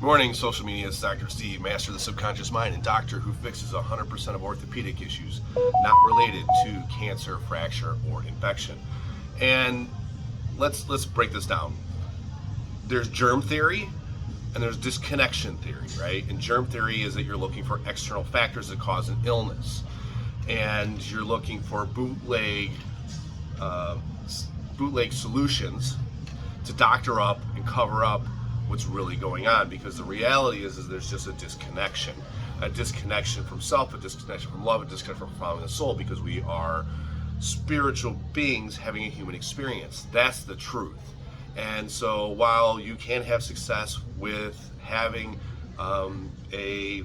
Morning, social media. It's Dr. Steve, master of the subconscious mind and doctor who fixes 100% of orthopedic issues not related to cancer, fracture, or infection. And let's break this down. There's germ theory and there's disconnection theory, right? And germ theory is that you're looking for external factors that cause an illness, and you're looking for bootleg solutions to doctor up and cover up what's really going on, because the reality is there's just a disconnection from self, a disconnection from love, a disconnection from following the soul, because we are spiritual beings having a human experience. That's the truth. And so while you can have success with having a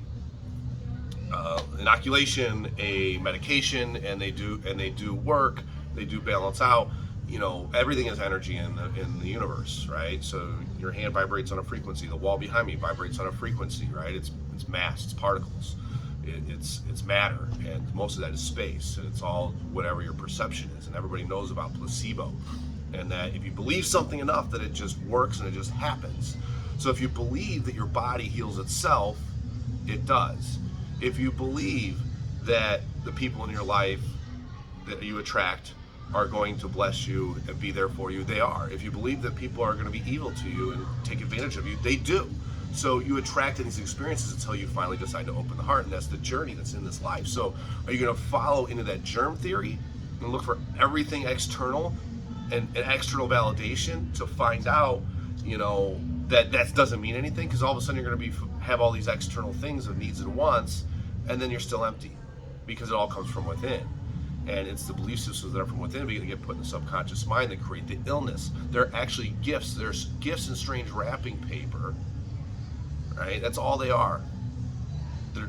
inoculation, a medication, and they do work, they do balance out. You know, everything is energy in the universe, right? So your hand vibrates on a frequency. The wall behind me vibrates on a frequency, right? It's mass, it's particles, it's matter, and most of that is space. And it's all whatever your perception is. And everybody knows about placebo, and that if you believe something enough, that it just works and it just happens. So if you believe that your body heals itself, it does. If you believe that the people in your life that you attract are going to bless you and be there for you, they are. If you believe that people are going to be evil to you and take advantage of you, they do. So you attract these experiences until you finally decide to open the heart, and that's the journey that's in this life. So are you going to follow into that germ theory and look for everything external and external validation to find out, you know, that doesn't mean anything? Because all of a sudden you're going to have all these external things of needs and wants, and then you're still empty, because it all comes from within. And it's the belief systems that are from within that get put in the subconscious mind that create the illness. They're actually gifts. There's gifts in strange wrapping paper, right? That's all they are.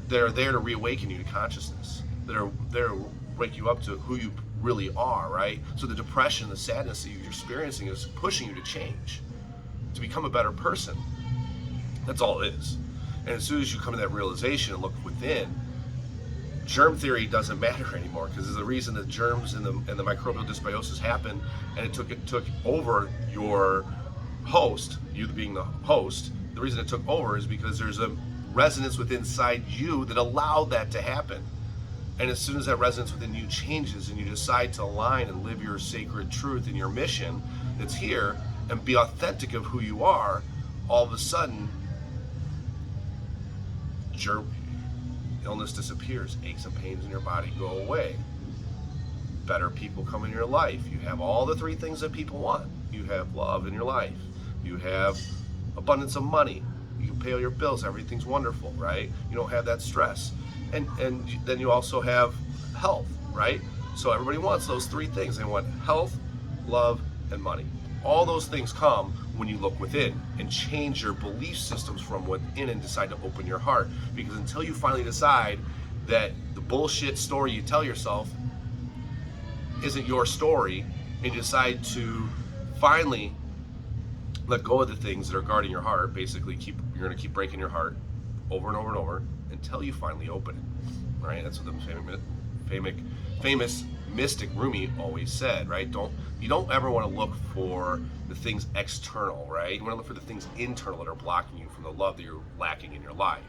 They're there to reawaken you to consciousness. They're there to wake you up to who you really are, right? So the depression, the sadness that you're experiencing is pushing you to change, to become a better person. That's all it is. And as soon as you come to that realization and look within, germ theory doesn't matter anymore, because there's the reason that germs and the microbial dysbiosis happened, and it took over your host, you being the host. The reason it took over is because there's a resonance within inside you that allowed that to happen. And as soon as that resonance within you changes and you decide to align and live your sacred truth and your mission that's here and be authentic of who you are, all of a sudden illness disappears, aches and pains in your body go away, better people come in your life. You have all the three things that people want. You have love in your life, you have abundance of money, you can pay all your bills, everything's wonderful, right? You don't have that stress, and then you also have health, right? So everybody wants those three things. They want health, love, and money. All those things come when you look within and change your belief systems from within and decide to open your heart. Because until you finally decide that the bullshit story you tell yourself isn't your story, and you decide to finally let go of the things that are guarding your heart, basically you're going to keep breaking your heart over and over and over until you finally open it, right? That's what the famous mystic Rumi always said, right? You don't ever want to look for the things external, right? You want to look for the things internal that are blocking you from the love that you're lacking in your life,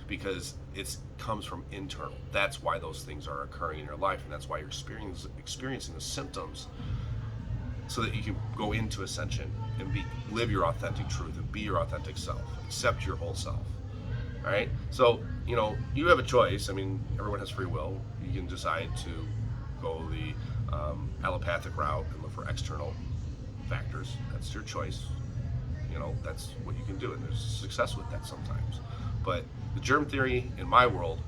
because it comes from internal. That's why those things are occurring in your life, and that's why you're experiencing the symptoms, so that you can go into ascension and live your authentic truth and be your authentic self, accept your whole self. All right? So, you know, you have a choice. I mean, everyone has free will. You can decide to go the allopathic route and look for external factors. That's your choice. You know, that's what you can do, and there's success with that sometimes. But the germ theory in my world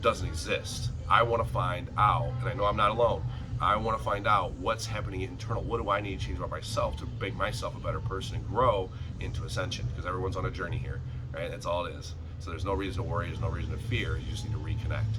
doesn't exist. I want to find out, and I know I'm not alone, I want to find out what's happening internal. What do I need to change about myself to make myself a better person and grow into ascension? Because everyone's on a journey here, right? That's all it is. So there's no reason to worry, there's no reason to fear. You just need to reconnect.